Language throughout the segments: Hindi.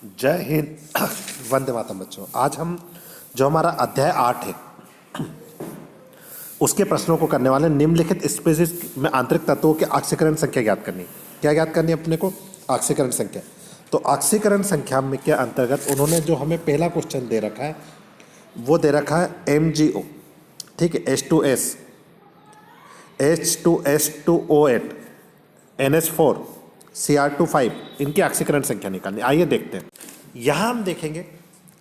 जय हिंद। वंदे मातरम बच्चों। आज हम जो हमारा अध्याय 8 है उसके प्रश्नों को करने वाले। निम्नलिखित स्पीशीज में आंतरिक तत्वों के ऑक्सीकरण संख्या ज्ञात करनी। क्या ज्ञात करनी है अपने को? ऑक्सीकरण संख्या। तो ऑक्सीकरण संख्या में के अंतर्गत उन्होंने जो हमें पहला क्वेश्चन दे रखा है वो दे रखा है MgO, ठीक है, H2S, H2S2O8, NH4, Cr2 5, इनकी ऑक्सीकरण संख्या निकालनी। आइए देखते हैं। यहाँ हम देखेंगे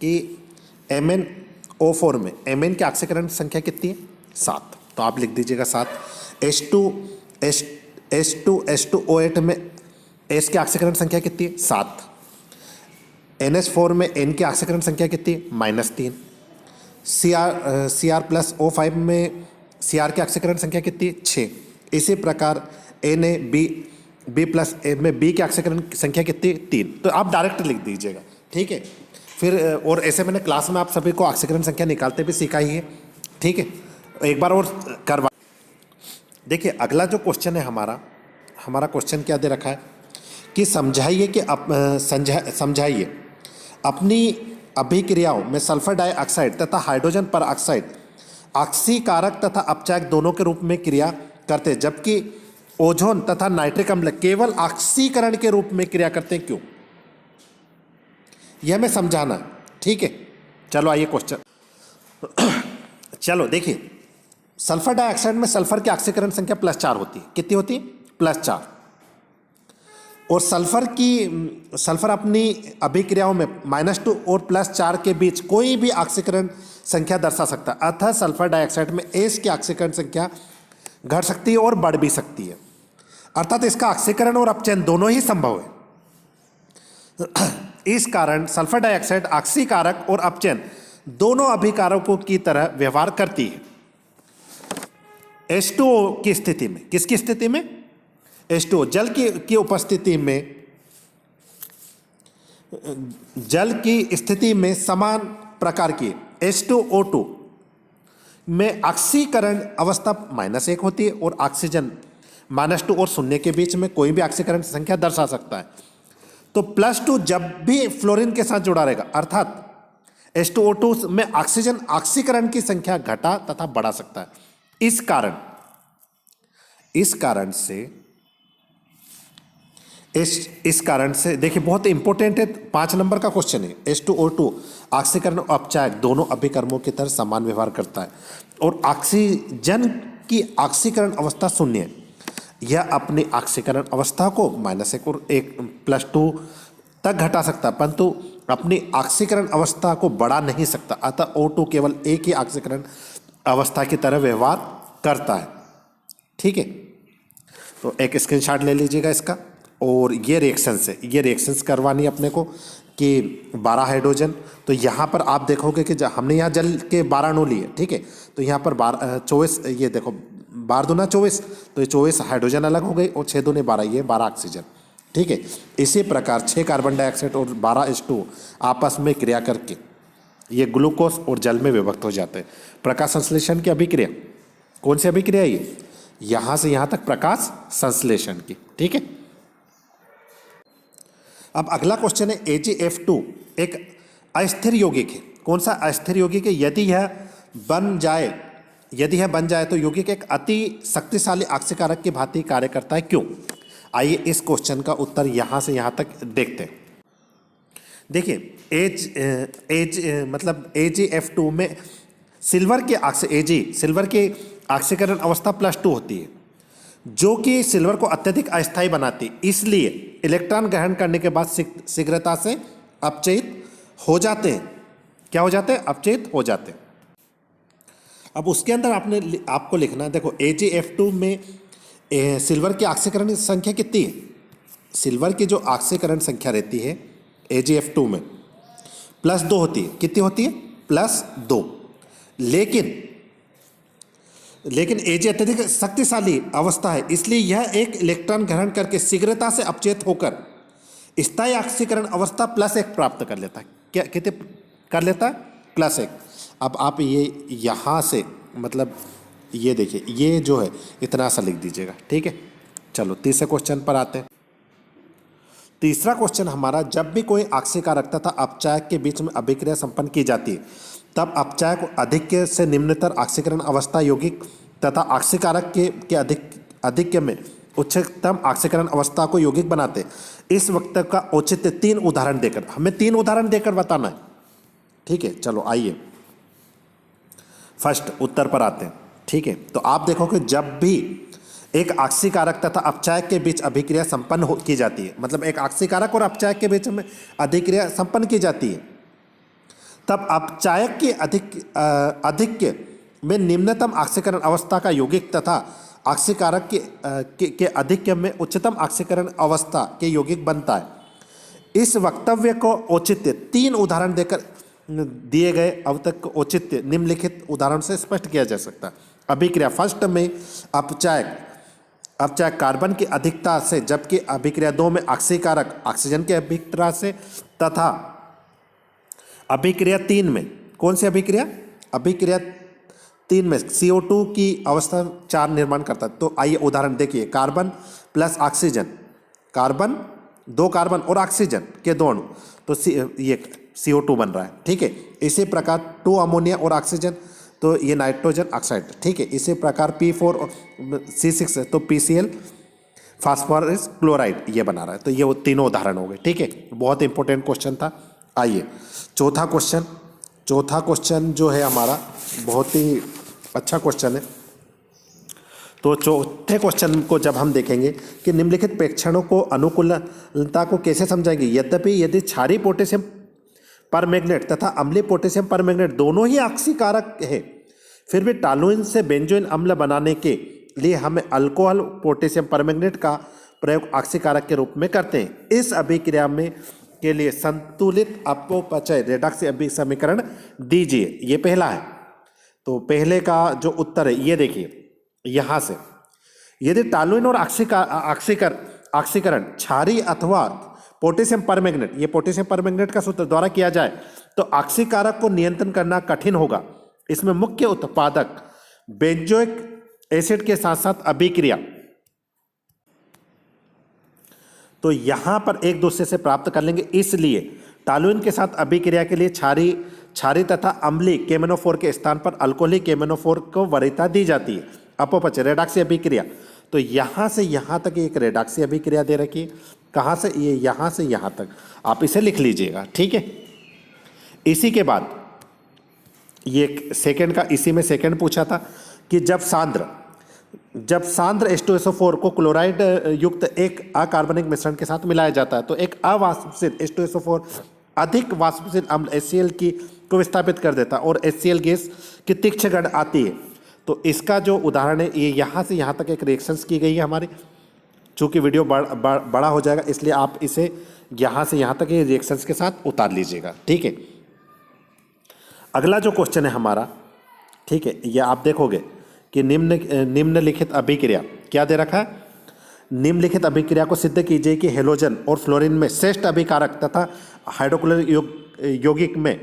कि MnO4 में Mn की ऑक्सीकरण संख्या कितनी है? 7। तो आप लिख दीजिएगा 7। H2S2O8 में S की ऑक्सीकरण संख्या कितनी है? 7। NH4 में N की ऑक्सीकरण संख्या कितनी है? -3। Cr+O5 में Cr की ऑक्सीकरण संख्या कितनी है? 6। इसी प्रकार B+ में B की ऑक्सीकरण संख्या कितनी है? 3। तो आप डायरेक्ट लिख दीजिएगा, ठीक है। फिर और ऐसे मैंने क्लास में आप सभी को ऑक्सीकरण संख्या निकालते भी सिखा ही है, ठीक है। एक बार और करवा देखिए। अगला जो क्वेश्चन है हमारा क्वेश्चन क्या दे रखा है कि समझाइए अपनी अभिक्रियाओं में सल्फर डाइऑक्साइड तथा हाइड्रोजन परऑक्साइड ऑक्सीकारक तथा अपचायक दोनों के रूप में क्रिया करते हैं, जबकि ओजोन तथा नाइट्रिक अम्ल केवल ऑक्सीकरण के रूप में क्रिया करते हैं। क्यों? यह हमें समझाना है, ठीक है। चलो आइए क्वेश्चन। चलो देखिए, सल्फर डाइऑक्साइड में सल्फर की ऑक्सीकरण संख्या +4 होती है। कितनी होती है? +4। और सल्फर अपनी अभिक्रियाओं में -2 और +4 के बीच कोई भी ऑक्सीकरण संख्या दर्शा सकता है। अतः सल्फर डाइऑक्साइड में S की ऑक्सीकरण संख्या घट सकती है और बढ़ भी सकती है। अर्थात इसका ऑक्सीकरण और अपचयन दोनों ही संभव है। इस कारण सल्फर डाइऑक्साइड ऑक्सीकारक और अपचयन दोनों अभिकारकों की तरह व्यवहार करती है। H2O की स्थिति में, किसकी स्थिति में? H2O जल की उपस्थिति में, जल की स्थिति में समान प्रकार की H2O2 में ऑक्सीकरण अवस्था -1 होती है और ऑक्सीजन -2 और 0 के बीच में कोई भी ऑक्सीकरण संख्या दर्शा सकता है। तो +2 जब भी फ्लोरीन के साथ जुड़ा रहेगा, अर्थात H2O2 में ऑक्सीजन ऑक्सीकरण की संख्या घटा तथा बढ़ा सकता है। इस कारण से देखिए, बहुत इंपॉर्टेंट है, 5 नंबर का क्वेश्चन है। H2O2 ऑक्सीकरण और अपचायक दोनों अभिकर्मों की तरह समान व्यवहार करता है और ऑक्सीजन की ऑक्सीकरण अवस्था 0 है। यह अपनी ऑक्सीकरण अवस्था को -1 और 1+2 तक घटा सकता है, परंतु अपनी ऑक्सीकरण अवस्था को बढ़ा नहीं सकता। अतः O2 केवल एक ही ऑक्सीकरण अवस्था की तरह व्यवहार करता है, ठीक है। तो एक स्क्रीनशॉट ले लीजिएगा इसका। और ये रिएक्शंस करवानी है अपने को कि 12 हाइड्रोजन। तो यहाँ पर आप देखोगे कि हमने यहाँ जल के 12 अणु लिए, ठीक है। तो यहाँ पर 24, ये देखो 12 दूना 24, तो ये 24 हाइड्रोजन अलग हो गई और 6 दूने 12, ये 12 ऑक्सीजन, ठीक है। इसी प्रकार 6 कार्बन डाइऑक्साइड और 12 H2 आपस में क्रिया करके ये ग्लूकोज और जल में विभक्त हो जाते हैं। प्रकाश संश्लेषण की अभिक्रिया, कौन सी अभिक्रिया है ये? यहाँ से यहाँ तक प्रकाश संश्लेषण की, ठीक है। अब अगला क्वेश्चन है AgF2 एक अस्थिर यौगिक है। कौन सा अस्थिर यौगिक है? यदि यह बन जाए तो यौगिक एक अति शक्तिशाली ऑक्सीकारक की भांति कार्य करता है। क्यों? आइए इस क्वेश्चन का उत्तर यहाँ से यहाँ तक देखते हैं। देखिए, AgF2 में सिल्वर की ऑक्सीकरण अवस्था +2 होती है, जो कि सिल्वर को अत्यधिक अस्थायी बनाती है। इसलिए इलेक्ट्रॉन ग्रहण करने के बाद शीघ्रता से अपचयित हो जाते हैं। क्या हो जाते हैं? अपचयित हो जाते हैं। अब उसके अंदर आपको लिखना है, देखो AgF2 में सिल्वर की ऑक्सीकरण संख्या कितनी है? सिल्वर की जो ऑक्सीकरण संख्या रहती है AgF2 में +2 होती है। कितनी होती है? +2। लेकिन Ag अत्यधिक शक्तिशाली अवस्था है, इसलिए यह एक इलेक्ट्रॉन ग्रहण करके शीघ्रता से अपचयित होकर स्थायी ऑक्सीकरण अवस्था +1 प्राप्त कर लेता है। क्या कितने कर लेता है? +1। अब आप ये यहाँ से मतलब ये देखिए, ये जो है इतना सा लिख दीजिएगा, ठीक है। चलो तीसरे क्वेश्चन पर आते हैं। तीसरा क्वेश्चन हमारा, जब भी कोई आक्सीकारक तथा अपचायक के बीच में अभिक्रिया संपन्न की जाती है तब अपचायक आधिक्य से निम्नतर आक्सीकरण अवस्था यौगिक तथा आक्सीकारक के आधिक्य में उच्चतम आक्सीकरण अवस्था को यौगिक बनाते। इस वक्तव्य का औचित्य 3 उदाहरण देकर, हमें 3 उदाहरण देकर बताना है। ठीक है, चलो आइए फर्स्ट उत्तर पर आते हैं। ठीक है, तो आप देखो कि जब भी एक आक्सीकारक तथा अपचायक के बीच अभिक्रिया संपन्न की जाती है, मतलब एक आक्सीकारक और अपचायक के बीच में अभिक्रिया संपन्न की जाती है, तब अपचायक के आधिक्य में निम्नतम आक्सीकरण अवस्था का यौगिक तथा आक्सीकारक के आधिक्य में उच्चतम आक्सीकरण अवस्था के यौगिक बनता है। इस वक्तव्य को औचित्य 3 उदाहरण देकर दिए गए अब तक औचित्य निम्नलिखित उदाहरण से स्पष्ट किया जा सकता है। अभिक्रिया फर्स्ट में अपचायक कार्बन की अधिकता से, जबकि अभिक्रिया 2 में आक्सीकारक ऑक्सीजन की अभिक्रिया से, तथा अभिक्रिया 3 में कौन सी अभिक्रिया? अभिक्रिया 3 में CO2 की अवस्था 4 निर्माण करता है। तो आइए उदाहरण देखिए, carbon plus oxygen, carbon 2 carbon और ऑक्सीजन के 2 अणु, तो ये CO2 बन रहा है। ठीक है, इसी प्रकार 2 अमोनिया और ऑक्सीजन, तो ये नाइट्रोजन ऑक्साइड। ठीक है, इसी प्रकार P4 और C6 है तो PCl फास्फोरस क्लोराइड ये बना रहा है। तो ये वो तीनों उदाहरण हो गए। ठीक है, बहुत इंपॉर्टेंट क्वेश्चन था। आइए चौथा क्वेश्चन जो है हमारा बहुत ही अच्छा क्वेश्चन है। तो चौथे क्वेश्चन को जब हम देखेंगे कि निम्नलिखित प्रेक्षणों को अनुकूलता को कैसे समझाएंगे। यद्यपि यदि क्षारीय पोटेशियम परमैंगनेट तथा अम्लीय पोटेशियम परमैंगनेट दोनों ही ऑक्सीकारक है, फिर भी टॉलुइन से बेंजोइन अम्ल बनाने के लिए हमें अल्कोहल पोटेशियम परमैंगनेट का प्रयोग ऑक्सीकारक के रूप में करते हैं। इस अभिक्रिया में के लिए संतुलित अपव्यय रेडॉक्स समीकरण दीजिए। ये पहला है। तो पहले का जो उत्तर है ये देखिए, यहाँ से यदि टॉलुइन और ऑक्सीकरण क्षारीय अथवा पोटेशियम परमैंगनेट, ये पोटेशियम परमैंगनेट का सूत्र द्वारा किया जाए तो ऑक्सीकारक को नियंत्रण करना कठिन होगा। इसमें मुख्य उत्पादक बेंजोइक एसिड के साथ साथ अभिक्रिया तो यहां पर एक दूसरे से प्राप्त कर लेंगे। इसलिए टॉलुइन के साथ अभिक्रिया के लिए क्षारीय तथा अम्लीय केमेनोफोर के स्थान पर अल्कोहलिक केमेनोफोर को वरीयता दी जाती है। अपव्यय रेडॉक्स अभिक्रिया, तो यहां से यहां तक एक रेडॉक्स अभिक्रिया दे रखी है। कहां से? ये यहां से यहां तक, आप इसे लिख लीजिएगा। ठीक है, इसी के बाद ये सेकंड का, इसी में सेकंड पूछा था कि जब सांद्र H2SO4 को क्लोराइड युक्त एक अकार्बनिक मिश्रण के साथ मिलाया जाता है तो एक अवाष्पशील H2SO4 अधिक वाष्पशील अम्ल HCl को विस्थापित कर देता है और HCl गैस की तीक्ष्ण गंध आती है। तो इसका जो उदाहरण है ये यहाँ से यहाँ तक एक रिएक्शंस की गई है हमारी। चूँकि वीडियो बड़ा हो जाएगा इसलिए आप इसे यहाँ से यहाँ तक ये रिएक्शंस के साथ उतार लीजिएगा। ठीक है, अगला जो क्वेश्चन है हमारा, ठीक है, ये आप देखोगे कि निम्नलिखित अभिक्रिया क्या दे रखा है। निम्नलिखित अभिक्रिया को सिद्ध कीजिए कि हेलोजन और फ्लोरीन में श्रेष्ठ अभिकारक तथा हाइड्रोक्लोरिक यौगिक में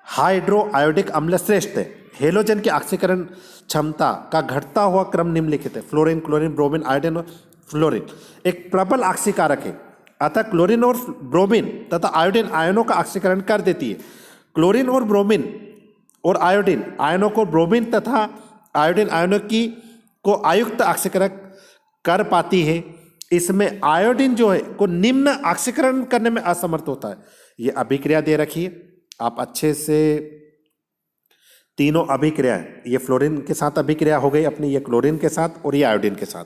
हाइड्रोआयोडिक अम्ल श्रेष्ठ है। हेलोजन की ऑक्सीकरण क्षमता का घटता हुआ क्रम निम्नलिखित है। फ्लोरीन, क्लोरीन, ब्रोमीन, आयोडीन और फ्लोरीन एक प्रबल ऑक्सीकारक है, अतः क्लोरीन और ब्रोमीन तथा आयोडीन आयनों का ऑक्सीकरण कर देती है। क्लोरीन और ब्रोमीन और आयोडीन आयनों को ब्रोमीन तथा आयोडीन आयनों को आयुक्त ऑक्सीकरण कर पाती है। इसमें आयोडीन जो है को निम्न ऑक्सीकरण करने में असमर्थ होता है। ये अभिक्रिया दे रखी है, आप अच्छे से तीनों अभिक्रियाएं, ये फ्लोरीन के साथ अभिक्रिया हो गई अपनी, ये क्लोरीन के साथ और ये आयोडीन के साथ।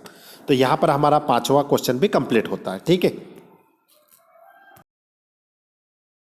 तो यहाँ पर हमारा 5वां क्वेश्चन भी कंप्लीट होता है। ठीक है।